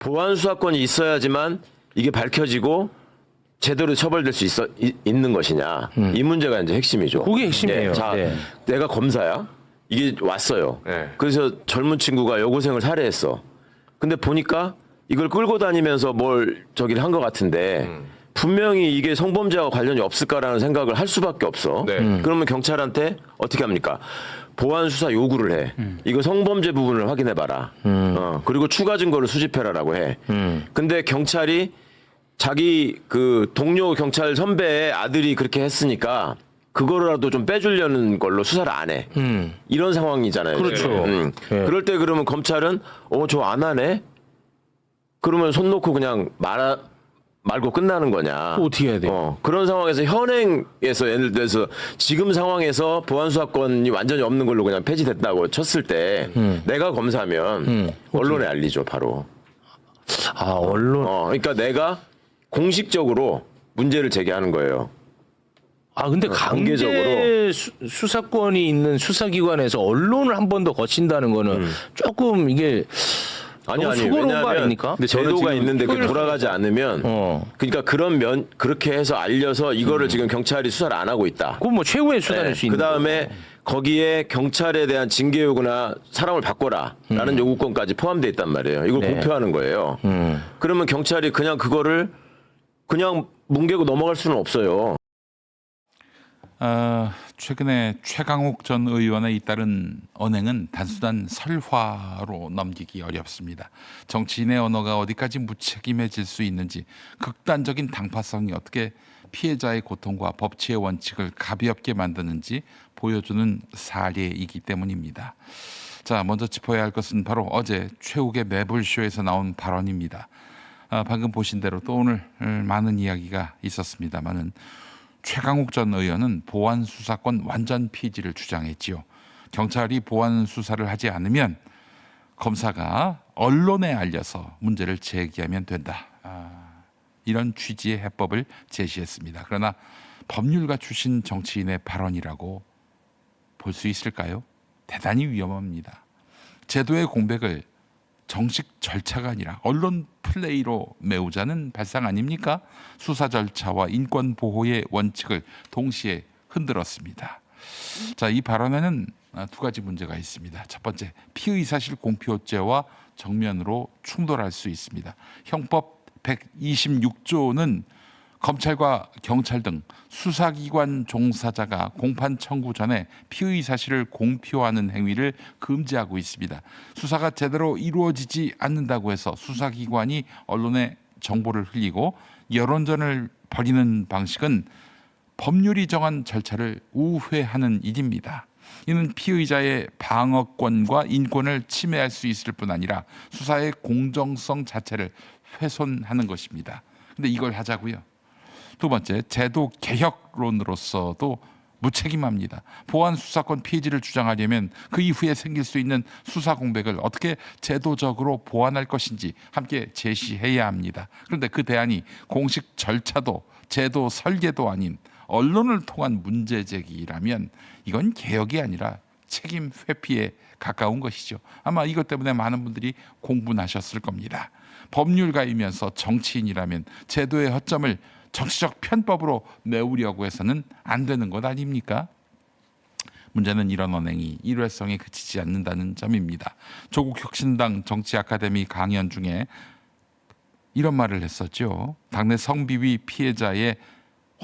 보안 수사권이 있어야지만 이게 밝혀지고 제대로 처벌될 수 있는 것이냐. 이 문제가 이제 핵심이죠. 그게 핵심이에요. 자, 네. 내가 검사야. 이게 왔어요. 네. 그래서 젊은 친구가 여고생을 살해했어. 근데 보니까 이걸 끌고 다니면서 뭘 저기를 한 것 같은데 분명히 이게 성범죄와 관련이 없을까라는 생각을 할 수밖에 없어. 네. 그러면 경찰한테 어떻게 합니까? 보안 수사 요구를 해. 이거 성범죄 부분을 확인해봐라. 그리고 추가 증거를 수집해라라고 해. 근데 경찰이 자기 그 동료 경찰 선배의 아들이 그렇게 했으니까 그거라도 좀 빼주려는 걸로 수사를 안 해. 이런 상황이잖아요. 그렇죠. 지금. 네. 그럴 때 그러면 검찰은 저 안 하네? 그러면 손 놓고 그냥 말고 끝나는 거냐. 또 어떻게 해야 돼요? 그런 상황에서 현행에서 예를 들어서 지금 상황에서 보안수사권이 완전히 없는 걸로 그냥 폐지됐다고 쳤을 때 내가 검사면 언론에 알리죠, 바로. 아, 언론. 그러니까 내가 공식적으로 문제를 제기하는 거예요. 아, 근데 강제 수사권이 있는 수사기관에서 언론을 한 번 더 거친다는 거는 조금 이게 아니 너무 수고로운 거 왜냐하면 아닙니까? 제도가 있는데 그 돌아가지 않으면 그러니까 그렇게 해서 알려서 이거를 지금 경찰이 수사를 안 하고 있다. 그건 뭐 최후의 수단일 수 있는 그 다음에 거기에 경찰에 대한 징계 요구나 사람을 바꿔라라는 요구권까지 포함되어 있단 말이에요. 이걸 네. 공표하는 거예요. 그러면 경찰이 그냥 그거를 그냥 뭉개고 넘어갈 수는 없어요. 최근에 최강욱 전 의원의 잇따른 언행은 단순한 설화로 넘기기 어렵습니다. 정치인의 언어가 어디까지 무책임해질 수 있는지, 극단적인 당파성이 어떻게 피해자의 고통과 법치의 원칙을 가볍게 만드는지 보여주는 사례이기 때문입니다. 자, 먼저 짚어야 할 것은 바로 어제 최욱의 매불쇼에서 나온 발언입니다. 방금 보신 대로 또 오늘 많은 이야기가 있었습니다만은 최강욱 전 의원은 보안 수사권 완전 폐지를 주장했지요. 경찰이 보안 수사를 하지 않으면 검사가 언론에 알려서 문제를 제기하면 된다. 이런 취지의 해법을 제시했습니다. 그러나 법률가 출신 정치인의 발언이라고 볼 수 있을까요? 대단히 위험합니다. 제도의 공백을 정식 절차가 아니라 언론 플레이로 메우자는 발상 아닙니까? 수사 절차와 인권 보호의 원칙을 동시에 흔들었습니다. 자, 이 발언에는 두 가지 문제가 있습니다. 첫 번째, 피의사실 공표죄와 정면으로 충돌할 수 있습니다. 형법 126조는 검찰과 경찰 등 수사기관 종사자가 공판 청구 전에 피의 사실을 공표하는 행위를 금지하고 있습니다. 수사가 제대로 이루어지지 않는다고 해서 수사기관이 언론에 정보를 흘리고 여론전을 벌이는 방식은 법률이 정한 절차를 우회하는 일입니다. 이는 피의자의 방어권과 인권을 침해할 수 있을 뿐 아니라 수사의 공정성 자체를 훼손하는 것입니다. 근데 이걸 하자고요. 두 번째, 제도 개혁론으로서도 무책임합니다. 보안 수사권 폐지를 주장하려면 그 이후에 생길 수 있는 수사 공백을 어떻게 제도적으로 보완할 것인지 함께 제시해야 합니다. 그런데 그 대안이 공식 절차도 제도 설계도 아닌 언론을 통한 문제 제기라면 이건 개혁이 아니라 책임 회피에 가까운 것이죠. 아마 이것 때문에 많은 분들이 공분하셨을 겁니다. 법률가이면서 정치인이라면 제도의 허점을 정치적 편법으로 메우려고 해서는 안 되는 것 아닙니까? 문제는 이런 언행이 일회성에 그치지 않는다는 점입니다. 조국 혁신당 정치 아카데미 강연 중에 이런 말을 했었죠. 당내 성비위 피해자의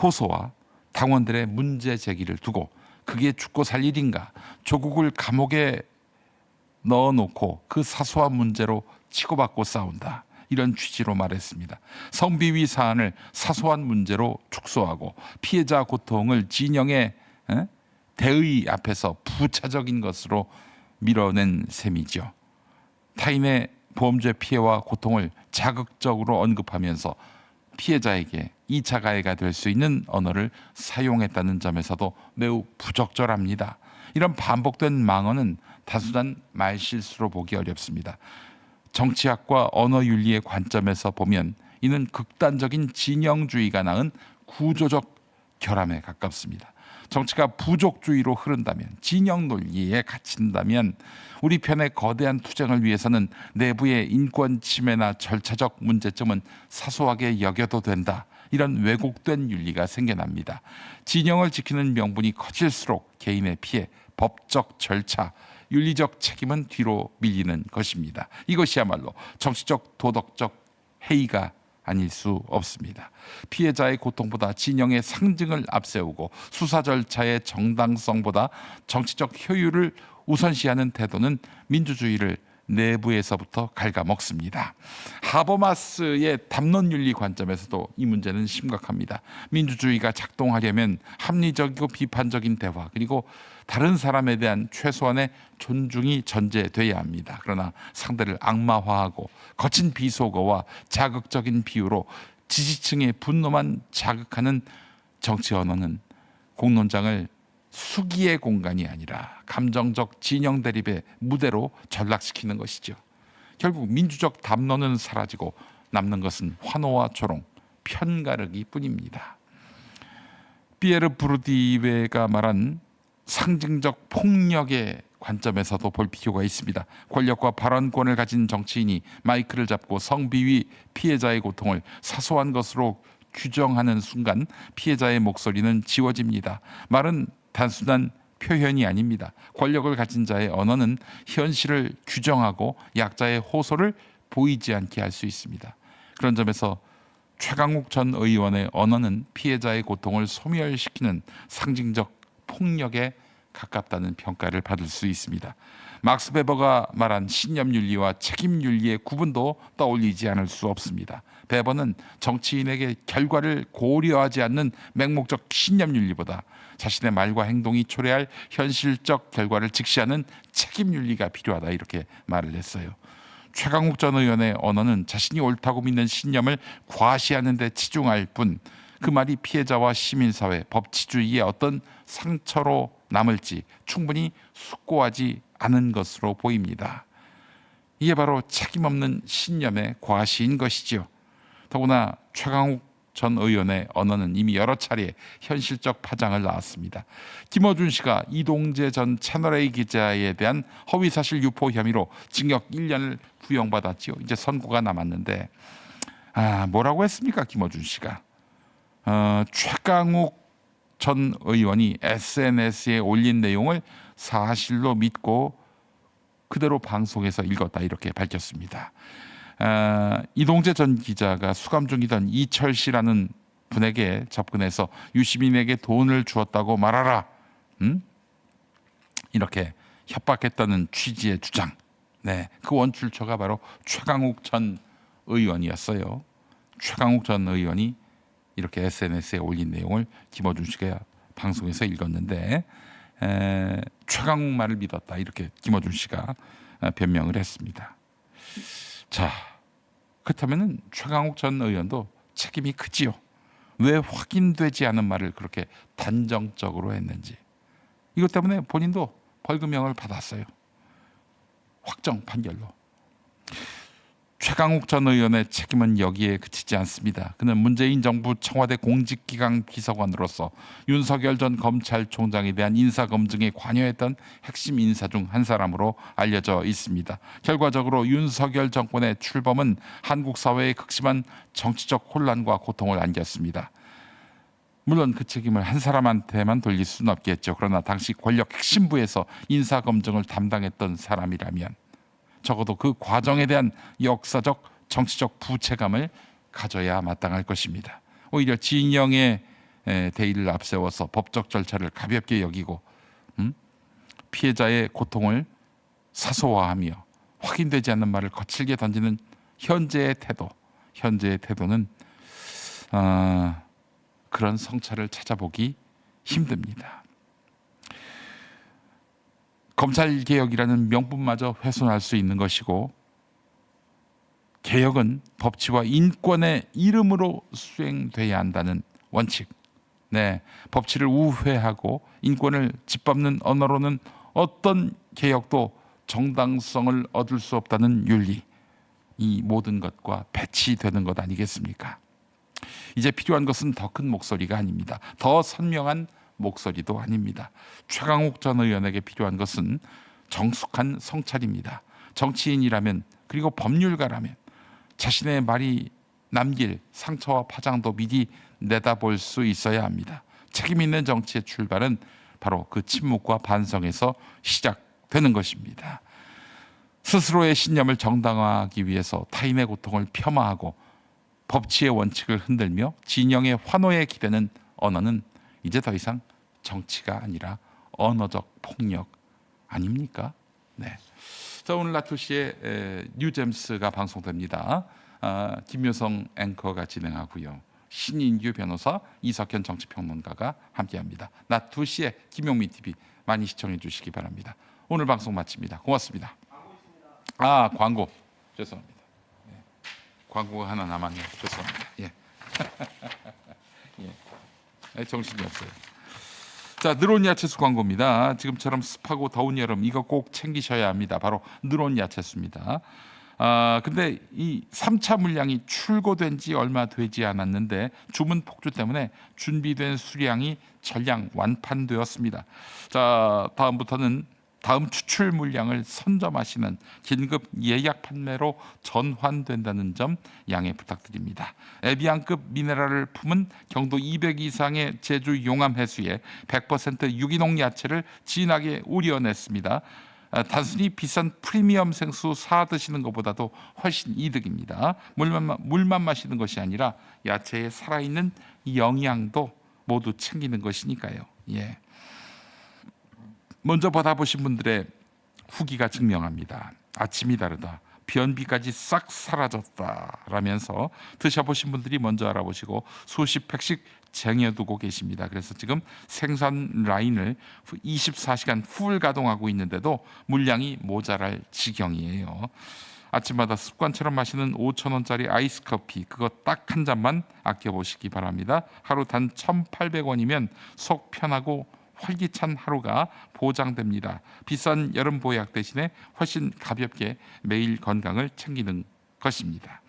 호소와 당원들의 문제 제기를 두고 그게 죽고 살 일인가? 조국을 감옥에 넣어놓고 그 사소한 문제로 치고받고 싸운다. 이런 취지로 말했습니다. 성비위 사안을 사소한 문제로 축소하고 피해자 고통을 진영의 대의 앞에서 부차적인 것으로 밀어낸 셈이죠. 타인의 보험죄 피해와 고통을 자극적으로 언급하면서 피해자에게 2차 가해가 될 수 있는 언어를 사용했다는 점에서도 매우 부적절합니다. 이런 반복된 망언은 단순한 말실수로 보기 어렵습니다. 정치학과 언어윤리의 관점에서 보면 이는 극단적인 진영주의가 낳은 구조적 결함에 가깝습니다. 정치가 부족주의로 흐른다면, 진영 논리에 갇힌다면 우리 편의 거대한 투쟁을 위해서는 내부의 인권 침해나 절차적 문제점은 사소하게 여겨도 된다. 이런 왜곡된 윤리가 생겨납니다. 진영을 지키는 명분이 커질수록 개인의 피해, 법적 절차, 윤리적 책임은 뒤로 밀리는 것입니다. 이것이야말로 정치적 도덕적 해이가 아닐 수 없습니다. 피해자의 고통보다 진영의 상징을 앞세우고 수사 절차의 정당성보다 정치적 효율을 우선시하는 태도는 민주주의를 내부에서부터 갉아먹습니다. 하버마스의 담론윤리 관점에서도 이 문제는 심각합니다. 민주주의가 작동하려면 합리적이고 비판적인 대화, 그리고 다른 사람에 대한 최소한의 존중이 전제돼야 합니다. 그러나 상대를 악마화하고 거친 비속어와 자극적인 비유로 지지층의 분노만 자극하는 정치 언어는 공론장을 수기의 공간이 아니라 감정적 진영 대립의 무대로 전락시키는 것이죠. 결국 민주적 담론은 사라지고 남는 것은 환호와 조롱, 편가르기 뿐입니다. 피에르 부르디베가 말한 상징적 폭력의 관점에서도 볼 필요가 있습니다. 권력과 발언권을 가진 정치인이 마이크를 잡고 성비위 피해자의 고통을 사소한 것으로 규정하는 순간 피해자의 목소리는 지워집니다. 말은 단순한 표현이 아닙니다. 권력을 가진 자의 언어는 현실을 규정하고 약자의 호소를 보이지 않게 할 수 있습니다. 그런 점에서 최강욱 전 의원의 언어는 피해자의 고통을 소멸시키는 상징적 폭력에 가깝다는 평가를 받을 수 있습니다. 막스 베버가 말한 신념윤리와 책임윤리의 구분도 떠올리지 않을 수 없습니다. 베버는 정치인에게 결과를 고려하지 않는 맹목적 신념윤리보다 자신의 말과 행동이 초래할 현실적 결과를 직시하는 책임윤리가 필요하다, 이렇게 말을 했어요. 최강욱 전 의원의 언어는 자신이 옳다고 믿는 신념을 과시하는 데 치중할 뿐 그 말이 피해자와 시민사회, 법치주의의 어떤 상처로 남을지 충분히 숙고하지 않은 것으로 보입니다. 이게 바로 책임없는 신념의 과시인 것이지요. 더구나 최강욱 전 의원의 언어는 이미 여러 차례 현실적 파장을 낳았습니다. 김어준 씨가 이동재 전 채널A 기자에 대한 허위사실 유포 혐의로 징역 1년을 구형받았지요. 이제 선고가 남았는데 뭐라고 했습니까? 김어준 씨가 최강욱 전 의원이 SNS에 올린 내용을 사실로 믿고 그대로 방송에서 읽었다, 이렇게 밝혔습니다. 이동재 전 기자가 수감 중이던 이철 씨라는 분에게 접근해서 유시민에게 돈을 주었다고 말하라, 이렇게 협박했다는 취지의 주장. 네, 그 원출처가 바로 최강욱 전 의원이었어요. 최강욱 전 의원이 이렇게 SNS에 올린 내용을 김어준 씨가 방송에서 읽었는데 최강욱 말을 믿었다, 이렇게 김어준 씨가 변명을 했습니다. 자, 그렇다면 최강욱 전 의원도 책임이 크지요. 왜 확인되지 않은 말을 그렇게 단정적으로 했는지. 이것 때문에 본인도 벌금형을 받았어요. 확정 판결로. 최강욱 전 의원의 책임은 여기에 그치지 않습니다. 그는 문재인 정부 청와대 공직기강 비서관으로서 윤석열 전 검찰총장에 대한 인사검증에 관여했던 핵심 인사 중 한 사람으로 알려져 있습니다. 결과적으로 윤석열 정권의 출범은 한국 사회에 극심한 정치적 혼란과 고통을 안겼습니다. 물론 그 책임을 한 사람한테만 돌릴 수는 없겠죠. 그러나 당시 권력 핵심부에서 인사검증을 담당했던 사람이라면 적어도 그 과정에 대한 역사적 정치적 부채감을 가져야 마땅할 것입니다. 오히려 진영의 대의를 앞세워서 법적 절차를 가볍게 여기고 피해자의 고통을 사소화하며 확인되지 않는 말을 거칠게 던지는 현재의 태도는 그런 성찰을 찾아보기 힘듭니다. 검찰개혁이라는 명분마저 훼손할 수 있는 것이고, 개혁은 법치와 인권의 이름으로 수행돼야 한다는 원칙. 네, 법치를 우회하고 인권을 짓밟는 언어로는 어떤 개혁도 정당성을 얻을 수 없다는 윤리. 이 모든 것과 배치되는 것 아니겠습니까? 이제 필요한 것은 더 큰 목소리가 아닙니다. 더 선명한 목소리도 아닙니다. 최강욱 전 의원에게 필요한 것은 정숙한 성찰입니다. 정치인이라면 그리고 법률가라면 자신의 말이 남길 상처와 파장도 미리 내다볼 수 있어야 합니다. 책임 있는 정치의 출발은 바로 그 침묵과 반성에서 시작되는 것입니다. 스스로의 신념을 정당화하기 위해서 타인의 고통을 폄하하고 법치의 원칙을 흔들며 진영의 환호에 기대는 언어는 이제 더 이상 정치가 아니라 언어적 폭력 아닙니까? 네. 자, 오늘 낮 2시에 뉴잼스가 방송됩니다. 김효성 앵커가 진행하고요. 신인규 변호사, 이석현 정치평론가가 함께합니다. 낮 2시에 김용민 TV 많이 시청해 주시기 바랍니다. 오늘 방송 마칩니다. 고맙습니다. 광고 죄송합니다. 예. 광고가 하나 남았네요. 죄송합니다. 예. 예. 정신이 없어요. 자, 느론 야채수 광고입니다. 지금처럼 습하고 더운 여름 이거 꼭 챙기셔야 합니다. 바로 느론 야채수입니다. 근데 이 3차 물량이 출고된 지 얼마 되지 않았는데 주문 폭주 때문에 준비된 수량이 전량 완판되었습니다. 자, 다음부터는 다음 추출 물량을 선점하시는 긴급 예약 판매로 전환된다는 점 양해 부탁드립니다. 에비앙급 미네랄을 품은 경도 200 이상의 제주 용암 해수에 100% 유기농 야채를 진하게 우려냈습니다. 단순히 비싼 프리미엄 생수 사 드시는 것보다도 훨씬 이득입니다. 물만 마시는 것이 아니라 야채에 살아있는 영양도 모두 챙기는 것이니까요. 예. 먼저 받아보신 분들의 후기가 증명합니다. 아침이 다르다. 변비까지 싹 사라졌다 라면서 드셔보신 분들이 먼저 알아보시고 수십 팩씩 쟁여두고 계십니다. 그래서 지금 생산 라인을 24시간 풀 가동하고 있는데도 물량이 모자랄 지경이에요. 아침마다 습관처럼 마시는 5,000원짜리 아이스 커피 그거 딱 한 잔만 아껴보시기 바랍니다. 하루 단 1,800원이면 속 편하고 활기찬 하루가 보장됩니다. 비싼 여름 보약 대신에 훨씬 가볍게 매일 건강을 챙기는 것입니다.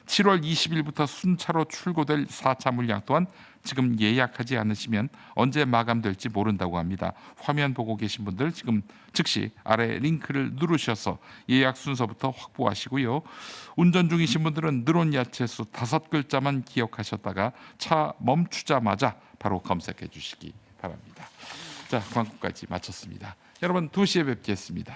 7월 20일부터 순차로 출고될 4차 물량 또한 지금 예약하지 않으시면 언제 마감될지 모른다고 합니다. 화면 보고 계신 분들 지금 즉시 아래 링크를 누르셔서 예약 순서부터 확보하시고요. 운전 중이신 분들은 느론 야채수 5글자만 기억하셨다가 차 멈추자마자 바로 검색해 주시기 바랍니다. 자, 광고까지 마쳤습니다. 여러분 2시에 뵙겠습니다.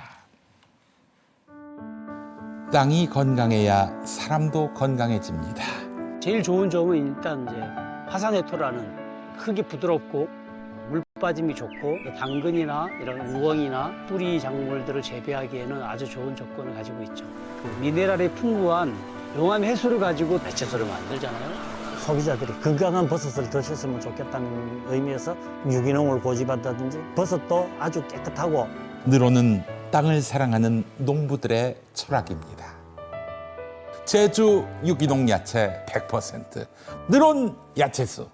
땅이 건강해야 사람도 건강해집니다. 제일 좋은 점은 일단 이제 화산의 토라는 크기 부드럽고 물 빠짐이 좋고 당근이나 이런 우엉이나 뿌리 작물들을 재배하기에는 아주 좋은 조건을 가지고 있죠. 그 미네랄이 풍부한 용암 해수를 가지고 배채소를 만들잖아요. 소비자들이 건강한 버섯을 드셨으면 좋겠다는 의미에서 유기농을 고집한다든지 버섯도 아주 깨끗하고 느론은 땅을 사랑하는 농부들의 철학입니다. 제주 유기농 야채 100% 느론 야채수